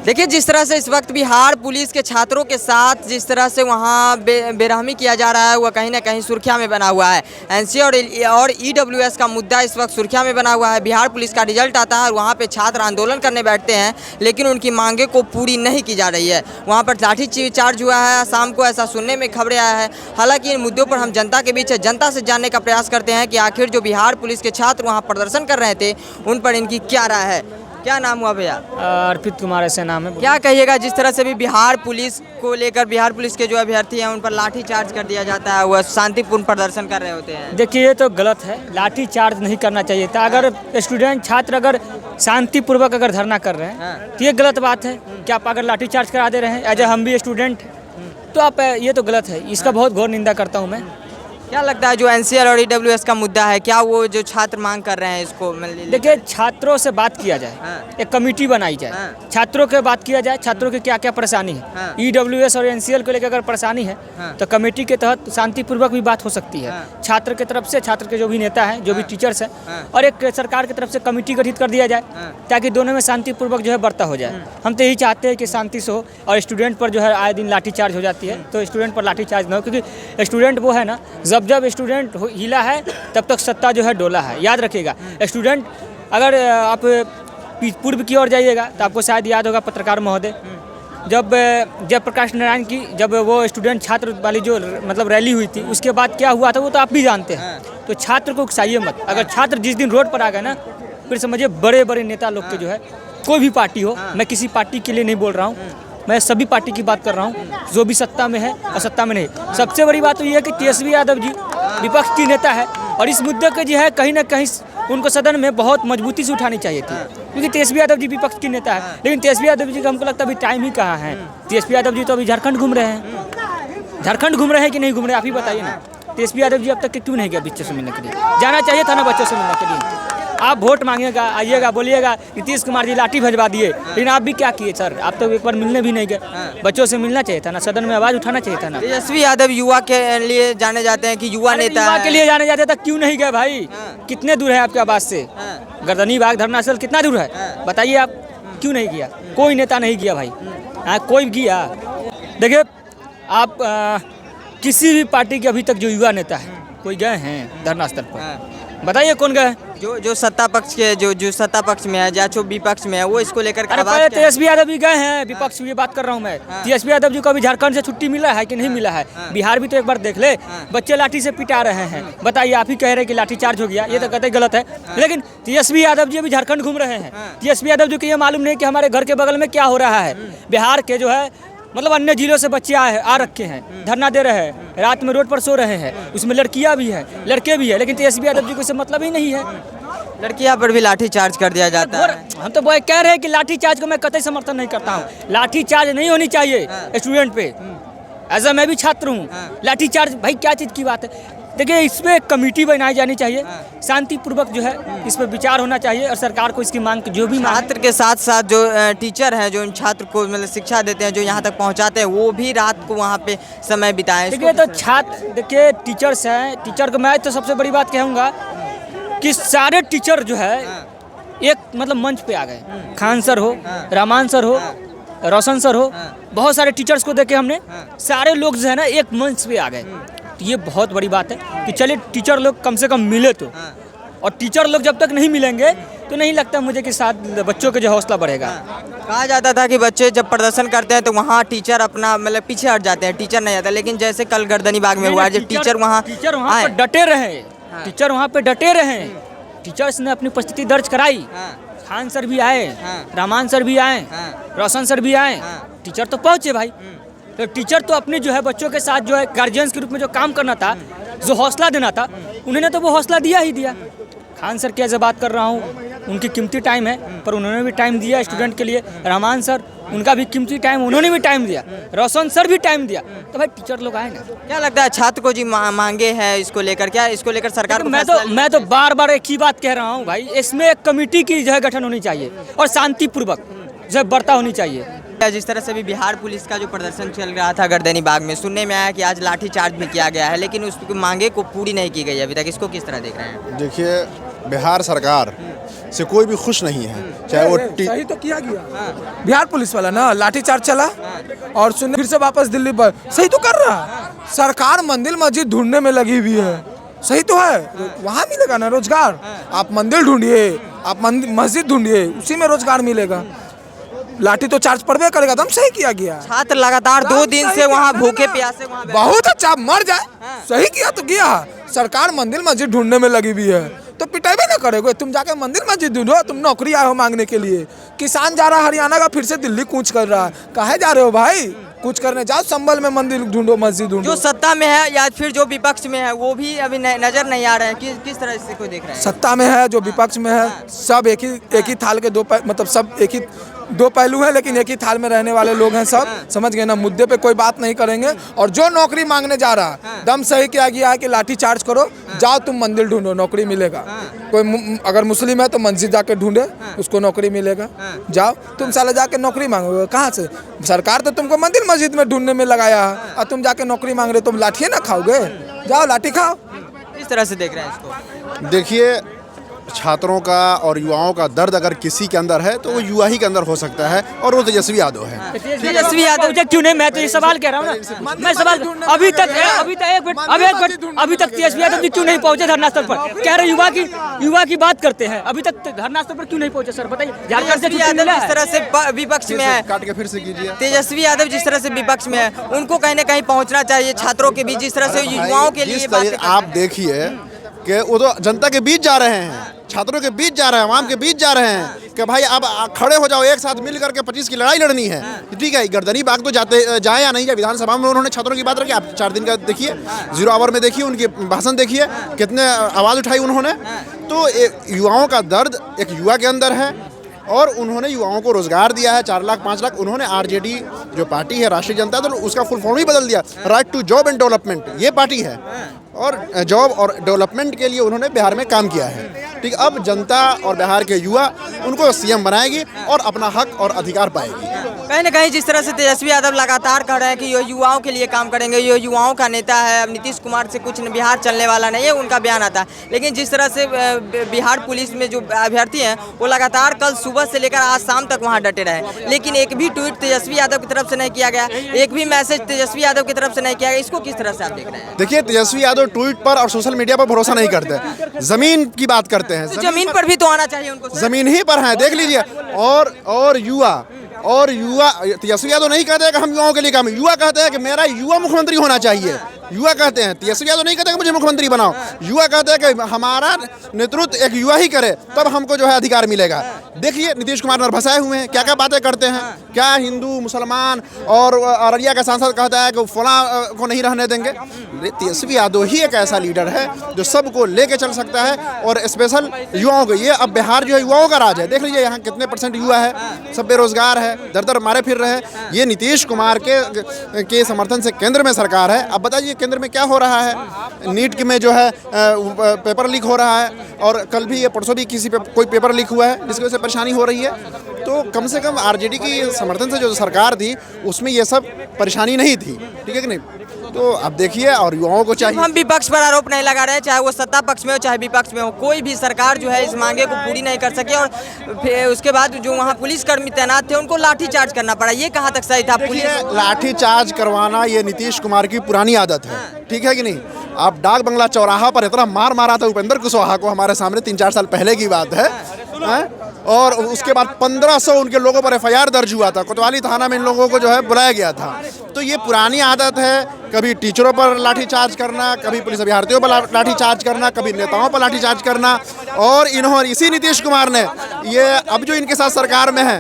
देखिए, जिस तरह से इस वक्त बिहार पुलिस के छात्रों के साथ जिस तरह से वहाँ बेरहमी किया जा रहा है, वह कहीं ना कहीं सुर्खियाँ में बना हुआ है। एनसीए और ईडब्ल्यूएस का मुद्दा इस वक्त सुर्खियाँ में बना हुआ है। बिहार पुलिस का रिजल्ट आता है और वहाँ पे छात्र आंदोलन करने बैठते हैं, लेकिन उनकी मांगे को पूरी नहीं की जा रही है। वहाँ पर लाठीचार्ज हुआ है, शाम को ऐसा सुनने में खबरें आया है। हालांकि इन मुद्दों पर हम जनता के बीच जनता से जानने का प्रयास करते हैं कि आखिर जो बिहार पुलिस के छात्र वहाँ प्रदर्शन कर रहे थे, उन पर इनकी क्या राय है। क्या नाम हुआ भैया? अर्पित कुमार ऐसे नाम है। क्या कहिएगा जिस तरह से भी बिहार पुलिस को लेकर बिहार पुलिस के जो अभ्यर्थी हैं उन पर लाठी चार्ज कर दिया जाता है, वह शांतिपूर्ण प्रदर्शन कर रहे होते हैं। देखिए, ये तो गलत है, लाठी चार्ज नहीं करना चाहिए था। अगर स्टूडेंट छात्र अगर शांतिपूर्वक अगर धरना कर रहे हैं तो ये गलत बात है कि आप अगर लाठी चार्ज करा दे रहे हैं एज ए हम भी स्टूडेंट, तो आप ये तो गलत है। इसका बहुत घोर निंदा करता हूँ मैं। क्या लगता है जो एनसीए और ईडब्ल्यूएस का मुद्दा है, क्या वो जो छात्र मांग कर रहे हैं इसको देखिए, छात्रों से बात किया जाए, एक कमेटी बनाई जाए, छात्रों के बात किया जाए, छात्रों की क्या क्या परेशानी है। ईडब्ल्यूएस और एनसीएल को लेकर अगर परेशानी है तो कमेटी के तहत शांतिपूर्वक भी बात हो सकती है। छात्र की तरफ से, छात्र के जो भी नेता हैं, जो भी टीचर्स हैं, और एक सरकार की तरफ से कमेटी गठित कर दिया जाए ताकि दोनों में शांतिपूर्वक जो है बर्ता हो जाए। हम तो यही चाहते हैं कि शांति से हो और स्टूडेंट पर जो है आए दिन लाठीचार्ज हो जाती है, तो स्टूडेंट पर लाठीचार्ज न हो, क्योंकि स्टूडेंट वो है ना, जब स्टूडेंट हिला है तब तक सत्ता जो है डोला है। याद रखिएगा, स्टूडेंट अगर आप पूर्व की ओर जाइएगा तो आपको शायद याद होगा पत्रकार महोदय, जब जयप्रकाश नारायण की जब वो स्टूडेंट छात्र वाली जो मतलब रैली हुई थी, उसके बाद क्या हुआ था वो तो आप भी जानते हैं। तो छात्र को उकसाइए मत। अगर छात्र जिस दिन रोड पर आ गए ना, फिर समझिए बड़े बड़े नेता लोग के जो है, कोई भी पार्टी हो, मैं किसी पार्टी के लिए नहीं बोल रहा हूँ, मैं सभी पार्टी की बात कर रहा हूँ, जो भी सत्ता में है और सत्ता में नहीं। सबसे बड़ी बात तो ये है कि तेजस्वी यादव जी विपक्ष की नेता है और इस मुद्दे के जो है कहीं ना कहीं उनको सदन में बहुत मजबूती से उठानी चाहिए थी, क्योंकि तेजस्वी यादव जी विपक्ष की नेता है। लेकिन तेजस्वी यादव जी का हमको लगता है अभी टाइम ही कहाँ है। तेजस्वी यादव जी तो अभी झारखंड घूम रहे हैं। झारखंड घूम रहे हैं कि नहीं घूम रहे, आप ही बताइए ना। तेजस्वी यादव जी अब तक क्यों नहीं गया बच्चों से मिलने के लिए? जाना चाहिए था ना बच्चों से मिलने के लिए। आप वोट मांगेगा, आइएगा, बोलिएगा नीतीश कुमार जी लाठी भजवा दिए, लेकिन आप भी क्या किए सर? आप तो एक बार मिलने भी नहीं गए। बच्चों से मिलना चाहिए था ना, सदन में आवाज उठाना चाहिए था ना। तेजस्वी यादव युवा के लिए जाने जाते हैं कि युवा नेता युवा के लिए जाने जाते था, क्यों नहीं गए भाई? कितने दूर है आपके आवाज से? गर्दनी बाग धरनास्थल कितना दूर है बताइए? आप क्यों नहीं किया? कोई नेता नहीं किया भाई, कोई किया? देखिए, आप किसी भी पार्टी के अभी तक जो युवा नेता है कोई गए हैं धरनास्थल पर? बताइए कौन गए? जो सत्ता पक्ष के जो सत्ता पक्ष में है या जो विपक्ष में है, वो इसको लेकर तेजस्वी यादव भी गए हैं। विपक्ष की बात कर रहा हूँ मैं। तेजस्वी यादव जी को अभी झारखंड से छुट्टी मिला है कि नहीं मिला है? बिहार भी तो एक बार देख ले, बच्चे लाठी से पिटा रहे हैं। बताइए, आप ही कह रहे हैं कि लाठी चार्ज हो गया, ये तो कहते गलत है। लेकिन तेजस्वी यादव जी अभी झारखंड घूम रहे हैं। तेजस्वी यादव जी को ये मालूम नहीं कि हमारे घर के बगल में क्या हो रहा है। बिहार के जो है मतलब अन्य जिलों से बच्चे आ रखे हैं, धरना दे रहे हैं, रात में रोड पर सो रहे हैं, उसमें लड़कियां भी हैं, लड़के भी हैं, लेकिन तेजस्वी यादव जी को इससे मतलब ही नहीं है। लड़कियां पर भी लाठी चार्ज कर दिया जाता है। हम तो वो कह रहे हैं कि लाठी चार्ज को मैं कतई समर्थन नहीं करता हूँ। लाठी चार्ज नहीं होनी चाहिए स्टूडेंट पे। ऐसा मैं भी छात्र हूँ। लाठी चार्ज भाई क्या चीज़ की बात है? देखिए, इसमें कमेटी बनाई जानी चाहिए, शांतिपूर्वक जो है इस पर विचार होना चाहिए और सरकार को इसकी मांग जो भी छात्र के साथ साथ जो टीचर हैं, जो छात्र को मतलब शिक्षा देते हैं, जो यहाँ तक पहुँचाते हैं, वो भी रात को वहाँ पे समय बिताएं। देखिए, तो छात्र, देखिए टीचर्स हैं, टीचर को मैं तो सबसे बड़ी बात कहूँगा कि सारे टीचर जो है एक मतलब मंच पे आ गए। खान सर हो, रहमान सर हो, रोशन सर हो, बहुत सारे टीचर्स को देखे हमने, सारे लोग जो है ना एक मंच पे आ गए। तो ये बहुत बड़ी बात है कि चलिए टीचर लोग कम से कम मिले तो। और टीचर लोग जब तक नहीं मिलेंगे तो नहीं लगता मुझे कि साथ बच्चों के जो हौसला बढ़ेगा। कहा जाता था कि बच्चे जब प्रदर्शन करते हैं तो वहाँ टीचर अपना मतलब पीछे हट जाते हैं, टीचर नहीं आता। लेकिन जैसे कल गर्दनी बाग में हुआ, जब टीचर वहाँ पर डटे रहे, टीचर वहाँ पे डटे रहे, टीचर्स ने अपनी उपस्थिति दर्ज कराई। खान सर भी आए, रहमान सर भी आए, रोशन सर भी आए, टीचर तो पहुँचे भाई। तो टीचर तो अपने जो है बच्चों के साथ जो है गार्जियंस के रूप में जो काम करना था, जो हौसला देना था, उन्होंने तो वो हौसला दिया ही दिया। खान सर की ऐसे बात कर रहा हूँ, उनकी कीमती टाइम है पर उन्होंने भी टाइम दिया स्टूडेंट के लिए। रहमान सर, उनका भी कीमती टाइम, उन्होंने भी टाइम दिया। रोशन सर भी टाइम दिया। तो भाई टीचर लोग आए ना। क्या लगता है छात्र को जी मांगे हैं इसको लेकर, क्या इसको लेकर सरकार को? मैं तो बार बार एक ही बात कह रहा हूँ भाई, इसमें एक कमेटी की जो है गठन होनी चाहिए और शांतिपूर्वक जो बर्ता होनी चाहिए। जिस तरह से भी बिहार पुलिस का जो प्रदर्शन चल रहा था गर्दनी बाग में, सुनने में आया कि आज लाठी चार्ज भी किया गया है, लेकिन उस मांगे को पूरी नहीं की गई अभी तक। इसको किस तरह देख रहे हैं? देखिए, बिहार सरकार से कोई भी खुश नहीं है, चाहे वो सही तो किया गया बिहार पुलिस वाला ना, लाठीचार्ज चला और सुन फिर से वापस दिल्ली पर सही तो कर रहा है। सरकार मंदिर मस्जिद ढूंढने में लगी हुई है, सही तो है, वहाँ मिलेगा ना रोजगार। आप मंदिर ढूंढिए, आप मस्जिद ढूंढिए, उसी में रोजगार मिलेगा। लाठी तो चार्ज पड़बे करेगा, एकदम सही किया गया। छात्र लगातार 2 दिन से वहाँ भूखे प्यासे वहाँ बहुत अच्छा, मर जाए, सही किया तो किया। सरकार मंदिर मस्जिद ढूंढने में लगी हुई है तो पिटाई ना करोगे। तुम जाके मंदिर मस्जिद ढूंढो, तुम नौकरी आए हो मांगने के लिए। किसान जा रहा है हरियाणा का, फिर से दिल्ली कूच कर रहा है। काहे जा रहे हो भाई? कुछ करने जाओ, संभल में मंदिर ढूंढो, मस्जिद ढूंढो। जो सत्ता में है या फिर जो विपक्ष में है वो भी अभी नजर नहीं आ रहे हैं। किस तरह से कोई देख रहे हैं? सत्ता में है, जो विपक्ष में है, सब एक ही थाल के मतलब सब एक ही 2 पहलू हैं, लेकिन एक ही थाल में रहने वाले लोग हैं सब। समझ गए ना? मुद्दे पे कोई बात नहीं करेंगे। और जो नौकरी मांगने जा रहा है, दम सही किया गया है कि लाठी चार्ज करो, जाओ तुम मंदिर ढूंढो, नौकरी मिलेगा। कोई अगर मुस्लिम है तो मस्जिद जाके ढूंढे, उसको नौकरी मिलेगा। जाओ तुम साले जाके नौकरी मांगोगे कहाँ से? सरकार तो तुमको मंदिर मस्जिद में ढूंढने में लगाया है और तुम जाके नौकरी मांग रहे हो, तुम लाठी ना खाओगे? जाओ लाठी खाओ। किस तरह से देख रहे हैं इसको? देखिए, छात्रों का और युवाओं का दर्द अगर किसी के अंदर है तो वो युवा ही के अंदर हो सकता है, और वो तेजस्वी यादव है। तेजस्वी यादव क्यों नहीं? मैं तो ये सवाल कह रहा हूँ ना, मैं सवाल अभी तक तेजस्वी यादव जी क्यों नहीं पहुंचे धरना स्थल पर? कह रहे युवा की बात करते हैं, अभी तक धरना स्थल पर क्यों नहीं पहुंचे? सर बताइए। तेजस्वी यादव जिस तरह से विपक्ष में है, काट के फिर से कीजिए। तेजस्वी यादव जिस तरह से विपक्ष में है, उनको कहीं ना कहीं पहुंचना चाहिए छात्रों के बीच। जिस तरह से युवाओं के लिए आप देखिए कि वो तो जनता के बीच जा रहे हैं, छात्रों के बीच जा रहे हैं, आवाम के बीच जा रहे हैं कि भाई अब खड़े हो जाओ, एक साथ मिल करके 25 की लड़ाई लड़नी है। ठीक है, गर्दनी बाग तो जाए या नहीं जाए, विधानसभा में उन्होंने छात्रों की बात रखी। आप 4 दिन का देखिए, 0 आवर में देखिए, उनके भाषण देखिए, कितने आवाज़ उठाई उन्होंने। तो युवाओं का दर्द एक युवा के अंदर है, और उन्होंने युवाओं को रोजगार दिया है, 4 लाख 5 लाख। उन्होंने आरजेडी जो पार्टी है, राष्ट्रीय जनता दल, उसका फुल फॉर्म ही बदल दिया, right to job and development, ये पार्टी है। और जॉब और डेवलपमेंट के लिए उन्होंने बिहार में काम किया है। ठीक, अब जनता और बिहार के युवा उनको सीएम बनाएगी और अपना हक और अधिकार पाएगी। कहीं ना कहीं जिस तरह से तेजस्वी यादव लगातार कह रहे हैं कि ये युवाओं के लिए काम करेंगे, ये युवाओं का नेता है, अब नीतीश कुमार से कुछ बिहार चलने वाला नहीं है, उनका बयान आता है। लेकिन जिस तरह से बिहार पुलिस में जो अभ्यर्थी हैं वो लगातार कल सुबह से लेकर आज शाम तक वहाँ डटे रहे, लेकिन एक भी ट्वीट तेजस्वी यादव की तरफ से नहीं किया गया, एक भी मैसेज तेजस्वी यादव की तरफ से नहीं किया गया। इसको किस तरह से आप देख रहे हैं? देखिए, तेजस्वी यादव ट्वीट पर और सोशल मीडिया पर भरोसा नहीं करते, जमीन की बात करते हैं। तो जमीन पर भी तो आना चाहिए उनको। जमीन ही पर है, देख लीजिए। और युवा तेजस्वी यादव नहीं कहते कि हम युवाओं के लिए काम, युवा कहते हैं कि मेरा युवा मुख्यमंत्री होना चाहिए। युवा कहते हैं, तेजस्वी यादव नहीं कहते कि मुझे मुख्यमंत्री बनाओ। युवा कहते हैं कि हमारा नेतृत्व एक युवा ही करे, तब हमको जो है अधिकार मिलेगा। देखिए, नीतीश कुमार नर भसाए हुए हैं, क्या क्या बातें करते हैं। क्या हिंदू मुसलमान और अररिया का सांसद कहता है कि फलां को नहीं रहने देंगे। तेजस्वी यादव ही एक ऐसा लीडर है जो सबको लेके चल सकता है, और स्पेशल युवाओं को। ये अब बिहार जो है युवाओं का राज है। देख लीजिए यहाँ कितने % युवा है, सब बेरोजगार है, दर दर मारे फिर रहे हैं। ये नीतीश कुमार के समर्थन से केंद्र में सरकार है। अब बताइए केंद्र में क्या हो रहा है? नीट में जो है पेपर लीक हो रहा है, और कल भी ये परसों भी किसी पे कोई पेपर लीक हुआ है जिसकी वजह से परेशानी हो रही है। तो कम से कम आरजेडी की समर्थन से जो सरकार थी उसमें ये सब परेशानी नहीं थी। ठीक है कि नहीं? तो अब देखिए, और युवाओं को चाहिए। हम विपक्ष पर आरोप नहीं लगा रहे हैं, चाहे वो सत्ता पक्ष में हो चाहे विपक्ष में हो, कोई भी सरकार जो है इस मांगे को पूरी नहीं कर सकी, और फिर उसके बाद जो वहाँ पुलिसकर्मी तैनात थे उनको लाठीचार्ज करना पड़ा। ये कहाँ तक सही था? पुलिस लाठीचार्ज करवाना ये नीतीश कुमार की पुरानी आदत है। ठीक है कि नहीं? आप डाक बंगला चौराहा पर इतना मार मारा था उपेंद्र कुशवाहा को, हमारे सामने 3-4 साल पहले की बात है। और उसके बाद 1500 उनके लोगों पर FIR दर्ज हुआ था। कोतवाली थाना में इन लोगों को जो है बुलाया गया था। तो ये पुरानी आदत है, कभी टीचरों पर लाठीचार्ज करना, कभी पुलिस अभ्यर्थियों पर लाठीचार्ज करना, कभी नेताओं पर लाठीचार्ज करना। और इन्होंने, इसी नीतीश कुमार ने ये अब जो इनके साथ सरकार में है,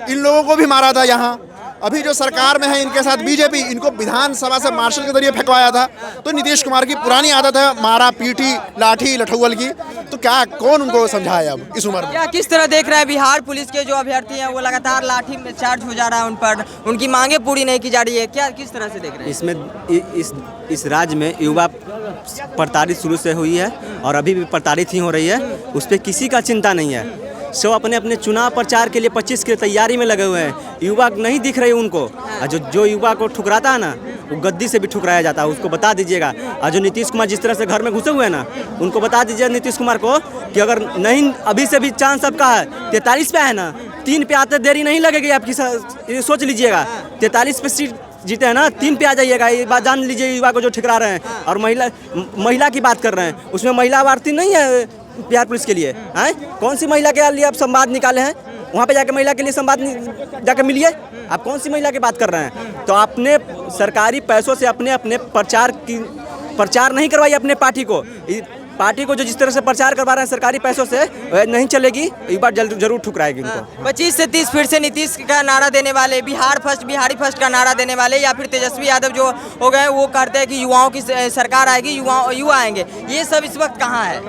इन लोगों को भी मारा था यहाँ। अभी जो सरकार में है इनके साथ बीजेपी, इनको विधानसभा से मार्शल के जरिए फेंकवाया था। तो नीतीश कुमार की पुरानी आदत है मारा पीटी, लाठी लठौल की। तो क्या कौन उनको समझाए अब इस उम्र में? क्या किस तरह देख रहे हैं बिहार पुलिस के जो अभ्यर्थी हैं वो लगातार लाठी में चार्ज हो जा रहा है, उन पर उनकी मांगे पूरी नहीं की जा रही है, क्या किस तरह से देख रहे हैं? इसमें इस राज्य में युवा प्रताड़ित शुरू से हुई है और अभी भी प्रताड़ित ही हो रही है। उस पर किसी का चिंता नहीं है। सब अपने अपने चुनाव प्रचार के लिए 25 की तैयारी में लगे हुए हैं। युवा नहीं दिख रहे उनको। और जो युवा को ठुकराता है ना, वो गद्दी से भी ठुकराया जाता है, उसको बता दीजिएगा। और जो नीतीश कुमार जिस तरह से घर में घुसे हुए हैं ना, उनको बता दीजिए नीतीश कुमार को कि अगर नहीं अभी से भी चांस सबका है 43 पे है ना, 3 पे आते देरी नहीं लगेगी आपकी, ये सोच लीजिएगा। 43 पे सीट जीते हैं ना, 3 पे आ जाइएगा, ये बात जान लीजिए युवा को जो ठुकरा रहे हैं। और महिला की बात कर रहे हैं, उसमें महिला वार्ती नहीं है बिहार पुलिस के लिए, हैं? कौन सी महिला के लिए आप संवाद निकाले हैं? वहाँ पे जाके महिला के लिए संवाद जाकर मिलिए। आप कौन सी महिला की बात कर रहे हैं? तो आपने सरकारी पैसों से अपने प्रचार नहीं करवाइए अपने पार्टी को जो जिस तरह से प्रचार करवा रहे हैं सरकारी पैसों से, नहीं चलेगी। एक बार जरूर ठुकराएगी इनको। 25 से 30 फिर से नीतीश का नारा देने वाले, बिहार फर्स्ट, बिहारी फर्स्ट का नारा देने वाले, या फिर तेजस्वी यादव जो हो गए वो कहते हैं कि युवाओं की सरकार आएगी, युवा आएंगे। ये सब इस वक्त कहाँ है?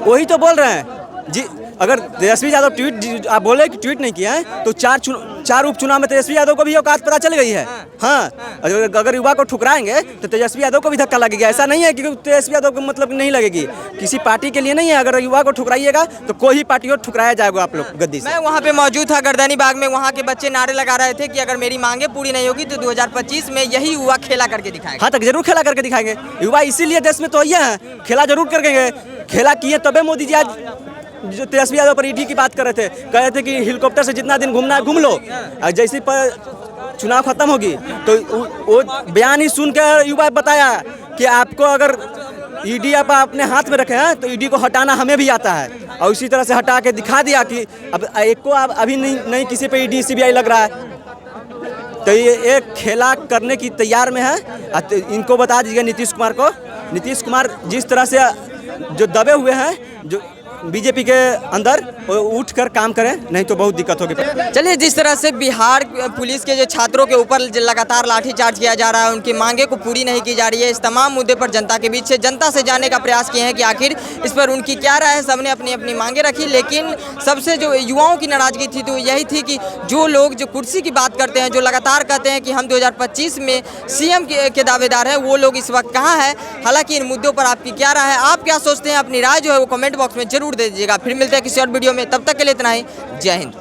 वही तो बोल रहे हैं जी। अगर तेजस्वी यादव ट्वीट आप बोले कि ट्वीट नहीं किया है, तो 4 उपचुनाव में तेजस्वी यादव को भी औकात पता चल गई है। हाँ, अगर युवा को ठुकराएंगे तो तेजस्वी यादव को भी धक्का लगेगा। ऐसा नहीं है कि तेजस्वी यादव को मतलब नहीं लगेगी, किसी पार्टी के लिए नहीं है। अगर युवा को ठुकराइएगा तो कोई ही पार्टी को ठुकराया जाएगा आप लोग गद्दी से। मैं वहाँ पे मौजूद था गर्दनी बाग में, वहाँ के बच्चे नारे लगा रहे थे कि अगर मेरी मांगे पूरी नहीं होगी तो 2025 में यही युवा खेला करके दिखाएंगे। हाँ, तक जरूर खेला करके दिखाएंगे। युवा इसीलिए देश में तो ये है, खेला जरूर करके। खेला किए तबे मोदी जी आज जो तेजस्वी यादव पर ईडी की बात कर रहे थे, कह रहे थे कि हेलीकॉप्टर से जितना दिन घूमना है घूम लो, जैसे पर चुनाव खत्म होगी तो वो बयान ही सुन के युवा बताया कि आपको अगर ईडी आप अपने हाथ में रखे हैं तो ईडी को हटाना हमें भी आता है। और इसी तरह से हटा के दिखा दिया कि अब एक को अभी नहीं किसी पे ईडी सीबीआई लग रहा है। तो ये एक खेला करने की तैयार में है। इनको बता दीजिएगा नीतीश कुमार जिस तरह से जो दबे हुए हैं, जो बीजेपी के अंदर, उठकर काम करें, नहीं तो बहुत दिक्कत होगी। चलिए, जिस तरह से बिहार पुलिस के जो छात्रों के ऊपर लगातार लाठीचार्ज किया जा रहा है, उनकी मांगे को पूरी नहीं की जा रही है, इस तमाम मुद्दे पर जनता के बीच से जनता से जानने का प्रयास किए हैं कि आखिर इस पर उनकी क्या राय है। सबने अपनी अपनी मांगे रखी, लेकिन सबसे जो युवाओं की नाराजगी थी तो यही थी कि जो लोग जो कुर्सी की बात करते हैं, जो लगातार कहते हैं कि हम 2025 में सीएम के दावेदार हैं, वो लोग इस वक्त कहाँ हैं। हालांकि इन मुद्दों पर आपकी क्या राय है, आप क्या सोचते हैं, अपनी राय जो है वो कमेंट बॉक्स में जरूर दे दीजिएगा। फिर मिलते हैं किसी और वीडियो में, तब तक के लिए इतना ही। जय हिंद।